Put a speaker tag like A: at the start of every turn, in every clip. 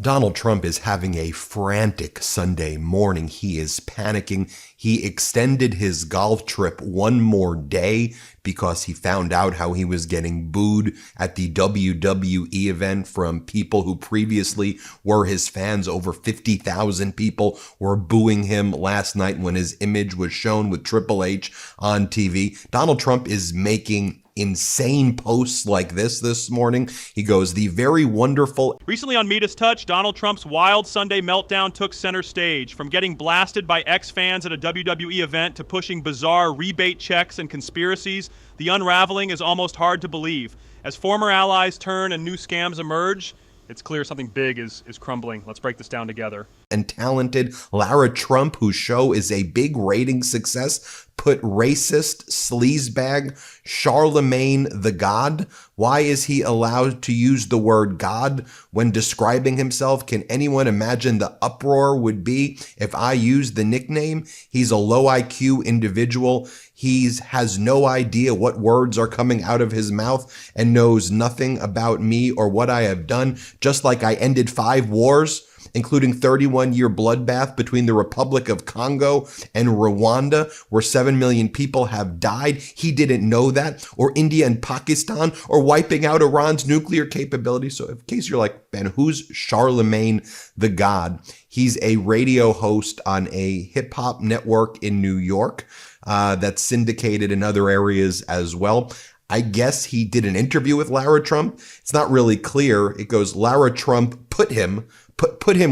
A: Donald Trump is having a frantic Sunday morning. He is panicking. He extended his golf trip one more day because he found out how he was getting booed at the WWE event from people who previously were his fans. Over 50,000 people were booing him last night when his image was shown with Triple H on TV. Donald Trump is making insane posts like this morning. He goes, the very wonderful.
B: Recently on Meet Us Touch, Donald Trump's wild Sunday meltdown took center stage. From getting blasted by ex-fans at a WWE event to pushing bizarre rebate checks and conspiracies, the unraveling is almost hard to believe. As former allies turn and new scams emerge, it's clear something big is crumbling. Let's break this down together.
A: And talented Lara Trump, whose show is a big rating success, put racist sleazebag Charlemagne the God. Why is he allowed to use the word God when describing himself? Can anyone imagine the uproar would be if I used the nickname? He's a low IQ individual. He has no idea what words are coming out of his mouth and knows nothing about me or what I have done, just like I ended 5 wars, including 31-year bloodbath between the Republic of Congo and Rwanda, where 7 million people have died. He didn't know that. Or India and Pakistan, or wiping out Iran's nuclear capability. So in case you're like, Ben, who's Charlemagne the God? He's a radio host on a hip-hop network in New York that's syndicated in other areas as well. I guess he did an interview with Lara Trump. It's not really clear. It goes, Lara Trump put him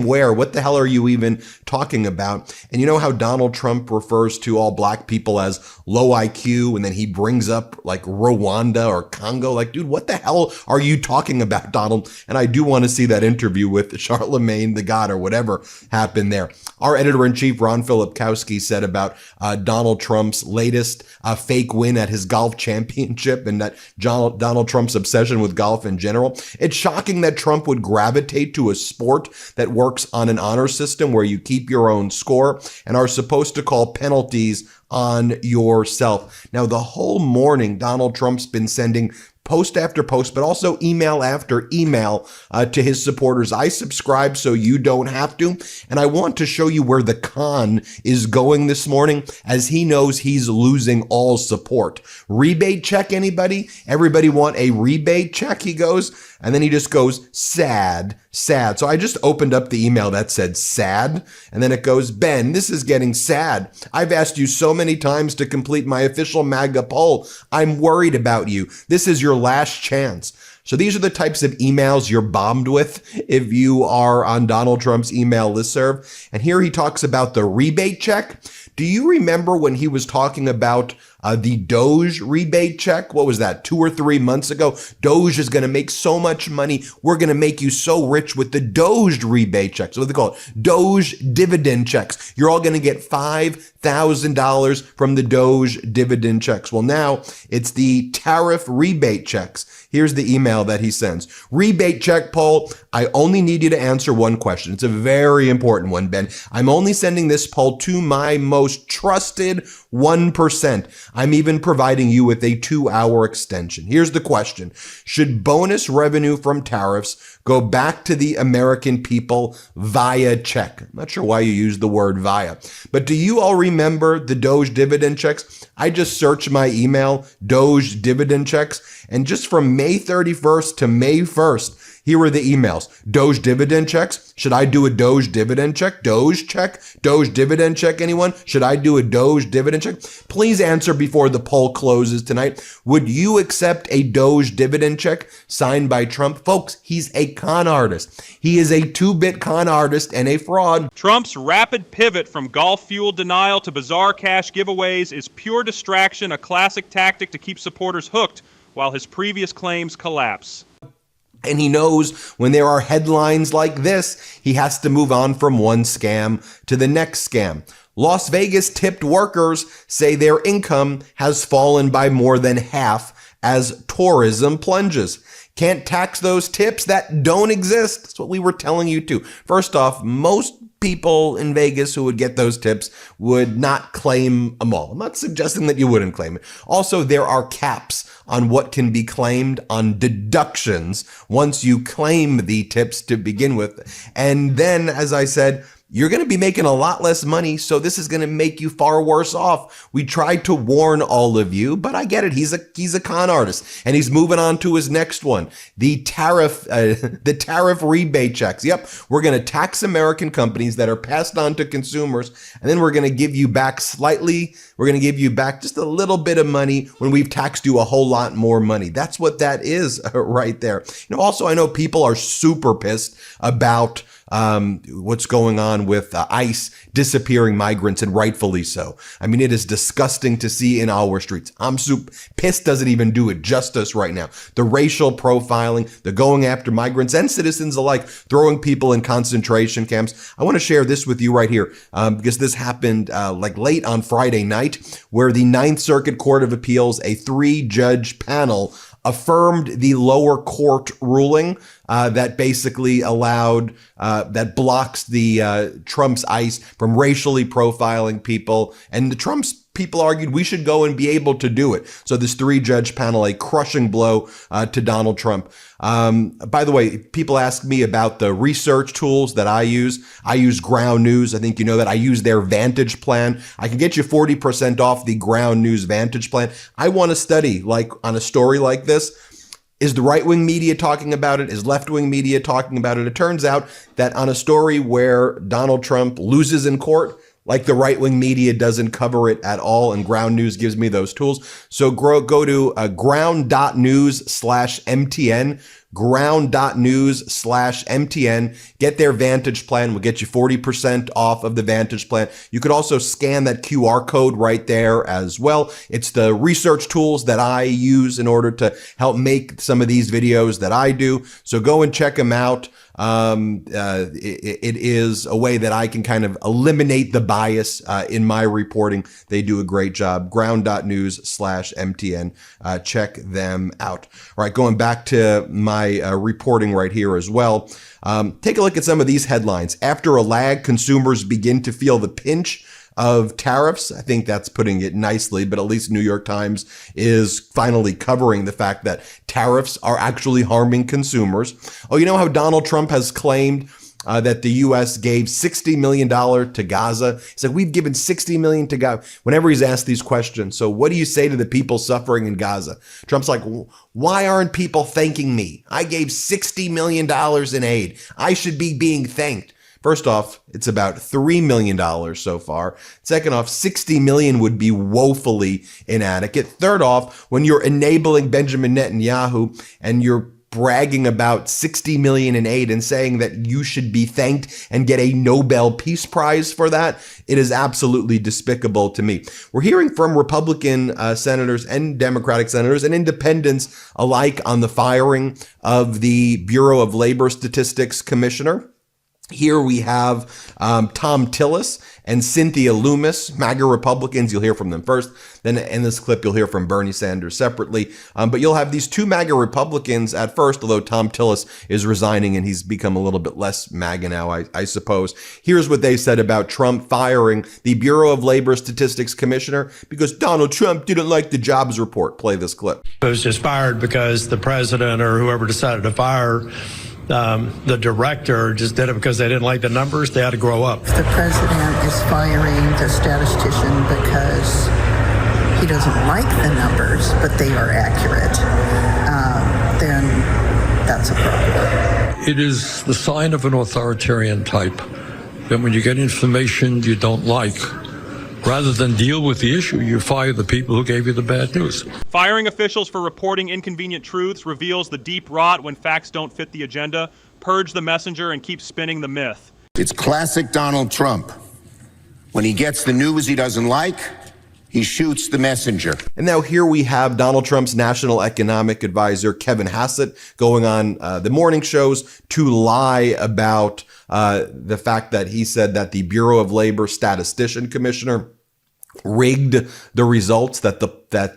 A: where? What the hell are you even talking about? And you know how Donald Trump refers to all black people as low IQ, and then he brings up like Rwanda or Congo. Like, dude, what the hell are you talking about, Donald? And I do want to see that interview with Charlemagne the God or whatever happened there. Our editor-in-chief, Ron Filipkowski, said about Donald Trump's latest fake win at his golf championship and that Donald Trump's obsession with golf in general. It's shocking that Trump would gravitate to a sport that works on an honor system where you keep your own score and are supposed to call penalties on yourself. Now, the whole morning, Donald Trump's been sending post after post, but also email after email to his supporters. I subscribe so you don't have to. And I want to show you where the con is going this morning, as he knows he's losing all support. Rebate check, anybody? Everybody want a rebate check, he goes. And then he just goes, sad. So I just opened up the email that said sad. And then it goes, Ben, this is getting sad. I've asked you so many times to complete my official MAGA poll. I'm worried about you. This is your last chance. So these are the types of emails you're bombed with if you are on Donald Trump's email listserv. And here he talks about the rebate check. Do you remember when he was talking about the Doge rebate check? What was that, 2 or 3 months ago? Doge is going to make so much money. We're going to make you so rich with the Doge rebate checks. What do they call it? Doge dividend checks. You're all going to get $5,000 from the Doge dividend checks. Well, now it's the Tariff rebate checks. Here's the email that he sends. Rebate check, poll. I only need you to answer one question. It's a very important one, Ben. I'm only sending this poll to my most trusted 1%. I'm even providing you with a 2-hour extension. Here's the question. Should bonus revenue from tariffs go back to the American people via check? I'm not sure why you use the word via, but do you all remember the Doge dividend checks? I just searched my email, Doge dividend checks, and just from May 31st to May 1st, here were the emails. Doge dividend checks. Should I do a Doge dividend check? Doge check? Doge dividend check, anyone? Should I do a Doge dividend check? Please answer before the poll closes tonight. Would you accept a Doge dividend check signed by Trump? Folks, he's a con artist. He is a 2-bit con artist and a fraud.
B: Trump's rapid pivot from golf fuel denial to bizarre cash giveaways is pure distraction, a classic tactic to keep supporters hooked while his previous claims collapse.
A: And he knows when there are headlines like this, he has to move on from one scam to the next scam. Las Vegas tipped workers say their income has fallen by more than half as tourism plunges. Can't tax those tips that don't exist. That's what we were telling you to. First off, most people in Vegas who would get those tips would not claim them all. I'm not suggesting that you wouldn't claim it. Also, there are caps on what can be claimed on deductions once you claim the tips to begin with. And then, as I said, you're going to be making a lot less money, so this is going to make you far worse off. We tried to warn all of you, but I get it. He's a con artist, and he's moving on to his next one. The tariff rebate checks. Yep, we're going to tax American companies that are passed on to consumers, and then we're going to give you back slightly. We're going to give you back just a little bit of money when we've taxed you a whole lot more money. That's what that is right there. Also, I know people are super pissed about what's going on with ICE disappearing migrants, and rightfully so. I mean, it is disgusting to see in our streets. I'm super pissed doesn't even do it justice right now. The racial profiling, the going after migrants and citizens alike, throwing people in concentration camps. I want to share this with you right here because this happened like late on Friday night, where the Ninth Circuit Court of Appeals, a 3-judge panel, affirmed the lower court ruling that basically allowed, that blocks the Trump's ICE from racially profiling people. And the Trump's people argued we should go and be able to do it. So this 3-judge panel, a crushing blow to Donald Trump. By the way, people ask me about the research tools that I use. I use Ground News. I think you know that. I use their Vantage plan. I can get you 40% off the Ground News Vantage plan. I want to study, like on a story like this. Is the right-wing media talking about it? Is left-wing media talking about it? It turns out that on a story where Donald Trump loses in court, like the right-wing media doesn't cover it at all, and Ground News gives me those tools. So go to ground.news/MTN, ground.news/MTN, get their Vantage plan. We'll get you 40% off of the Vantage plan. You could also scan that QR code right there as well. It's the research tools that I use in order to help make some of these videos that I do. So go and check them out. It is a way that I can kind of eliminate the bias in my reporting. They do a great job. Ground.news/MTN. Check them out. All right, going back to my reporting right here as well. Take a look at some of these headlines. After a lag, consumers begin to feel the pinch of tariffs. I think that's putting it nicely, but at least New York Times is finally covering the fact that tariffs are actually harming consumers. Oh, you know how Donald Trump has claimed that the U.S. gave $60 million to Gaza? He's like, we've given $60 million to Gaza whenever he's asked these questions. So what do you say to the people suffering in Gaza? Trump's like, why aren't people thanking me? I gave $60 million in aid. I should be being thanked. First off, it's about $3 million so far. Second off, $60 million would be woefully inadequate. Third off, when you're enabling Benjamin Netanyahu and you're bragging about $60 million in aid and saying that you should be thanked and get a Nobel Peace Prize for that, it is absolutely despicable to me. We're hearing from Republican senators and Democratic senators and independents alike on the firing of the Bureau of Labor Statistics Commissioner. Here we have Tom Tillis and Cynthia Loomis, MAGA Republicans. You'll hear from them first. Then in this clip, you'll hear from Bernie Sanders separately. But you'll have these two MAGA Republicans at first, although Tom Tillis is resigning and he's become a little bit less MAGA now, I suppose. Here's what they said about Trump firing the Bureau of Labor Statistics Commissioner because Donald Trump didn't like the jobs report. Play this clip.
C: It was just fired because the president or whoever decided to fire the director just did it because they didn't like the numbers. They had to grow up.
D: If the president is firing the statistician because he doesn't like the numbers, but they are accurate, then that's a problem.
E: It is the sign of an authoritarian type that when you get information you don't like, rather than deal with the issue, you fire the people who gave you the bad news.
B: Firing officials for reporting inconvenient truths reveals the deep rot when facts don't fit the agenda. Purge the messenger and keep spinning the myth.
F: It's classic Donald Trump. When he gets the news he doesn't like, he shoots the messenger.
A: And now here we have Donald Trump's national economic advisor, Kevin Hassett, going on the morning shows to lie about the fact that he said that the Bureau of Labor statistician commissioner rigged the results, that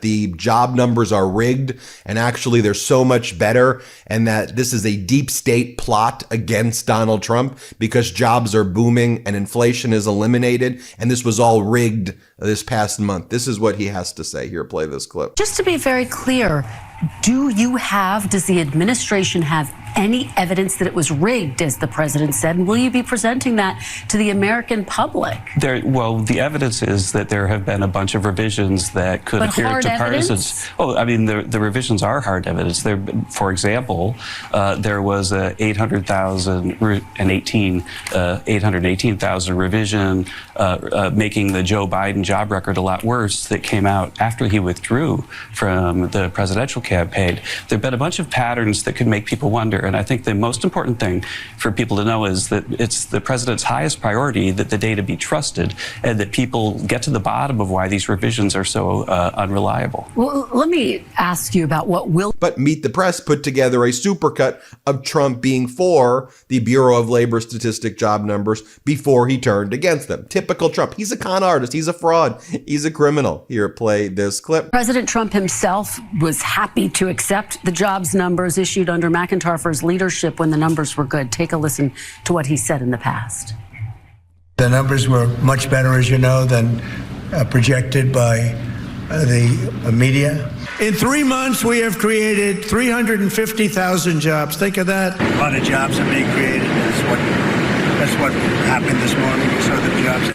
A: the job numbers are rigged and actually they're so much better, and that this is a deep state plot against Donald Trump because jobs are booming and inflation is eliminated, and this was all rigged this past month. This is what he has to say. Here, play this clip.
G: Just to be very clear, does the administration have any evidence that it was rigged, as the president said? And will you be presenting that to the American public?
H: Well, the evidence is that there have been a bunch of revisions that could appear to partisans. Oh, I mean, the revisions are hard evidence. There, for example, there was a 818,000 revision making the Joe Biden job record a lot worse that came out after he withdrew from the presidential campaign. There have been a bunch of patterns that could make people wonder. And I think the most important thing for people to know is that it's the president's highest priority that the data be trusted and that people get to the bottom of why these revisions are so unreliable.
G: Well, let me ask you about what will.
A: But Meet the Press put together a supercut of Trump being for the Bureau of Labor Statistic job numbers before he turned against them. Typical Trump. He's a con artist. He's a fraud. He's a criminal. Here, play this clip.
G: President Trump himself was happy to accept the jobs numbers issued under McIntyre for his leadership when the numbers were good. Take a listen to what he said in the past.
I: The numbers were much better, as you know, than projected by the media. In 3 months, we have created 350,000 jobs. Think of that. A lot of jobs are being created. That's what happened this morning. We saw the jobs.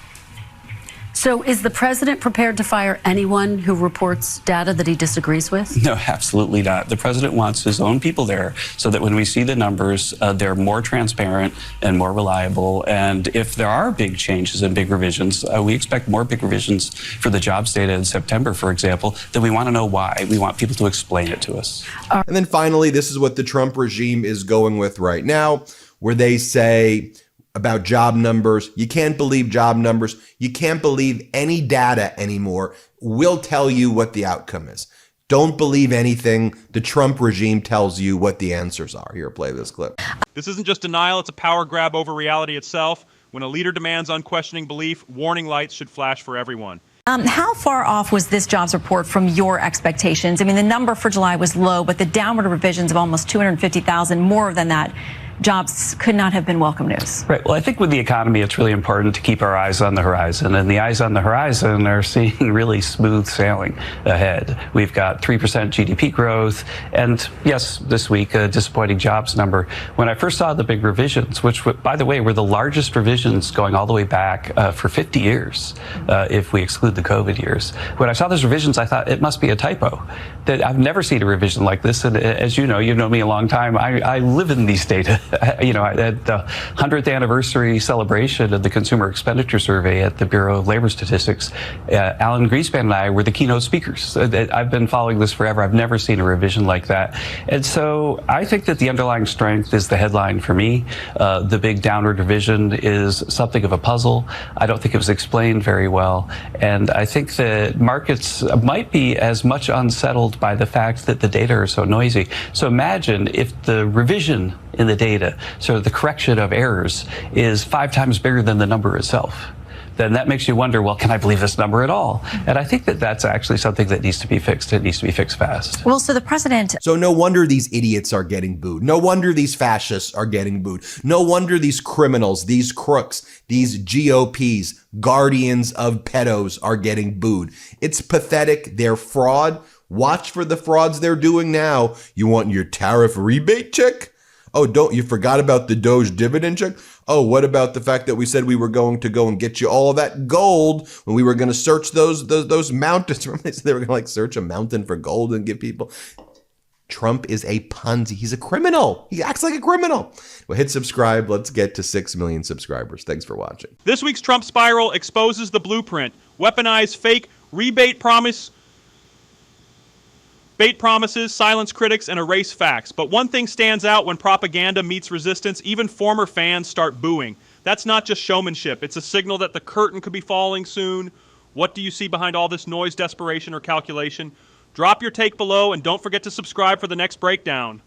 G: So is the president prepared to fire anyone who reports data that he disagrees with?
H: No, absolutely not. The president wants his own people there so that when we see the numbers, they're more transparent and more reliable. And if there are big changes and big revisions, we expect more big revisions for the jobs data in September, for example, then we want to know why. We want people to explain it to us.
A: And then finally, this is what the Trump regime is going with right now, where they say about job numbers, you can't believe job numbers. You can't believe any data anymore. We'll tell you what the outcome is. Don't believe anything the Trump regime tells you what the answers are. Here, play this clip.
B: This isn't just denial, it's a power grab over reality itself. When a leader demands unquestioning belief, warning lights should flash for everyone.
J: How far off was this jobs report from your expectations? I mean, the number for July was low, but the downward revisions of almost 250,000, more than that, jobs could not have been welcome news.
H: Right. Well, I think with the economy, it's really important to keep our eyes on the horizon. And the eyes on the horizon are seeing really smooth sailing ahead. We've got 3% GDP growth. And yes, this week, a disappointing jobs number. When I first saw the big revisions, which, by the way, were the largest revisions going all the way back for 50 years, if we exclude the COVID years. When I saw those revisions, I thought it must be a typo. That I've never seen a revision like this. And as you know, you've known me a long time. I live in these data. You know, at the 100th anniversary celebration of the Consumer Expenditure Survey at the Bureau of Labor Statistics, Alan Greenspan and I were the keynote speakers. I've been following this forever. I've never seen a revision like that. And so I think that the underlying strength is the headline for me. The big downward revision is something of a puzzle. I don't think it was explained very well. And I think that markets might be as much unsettled by the fact that the data are so noisy. So imagine if the revision in the data, so the correction of errors, is 5 times bigger than the number itself. Then that makes you wonder, well, can I believe this number at all? And I think that that's actually something that needs to be fixed. It needs to be fixed fast.
J: Well, so the president...
A: So no wonder these idiots are getting booed. No wonder these fascists are getting booed. No wonder these criminals, these crooks, these GOPs, guardians of pedos are getting booed. It's pathetic. They're fraud. Watch for the frauds they're doing now. You want your tariff rebate check? Oh, you forgot about the Doge dividend check? Oh, what about the fact that we said we were going to go and get you all of that gold when we were going to search those mountains? Remember they said they were going to search a mountain for gold and give people. Trump is a Ponzi. He's a criminal. He acts like a criminal. Well, hit subscribe. Let's get to 6 million subscribers. Thanks for watching.
B: This week's Trump Spiral exposes the blueprint. Weaponize fake rebate promises, silence critics, and erase facts. But one thing stands out when propaganda meets resistance. Even former fans start booing. That's not just showmanship. It's a signal that the curtain could be falling soon. What do you see behind all this noise, desperation, or calculation? Drop your take below, and don't forget to subscribe for the next breakdown.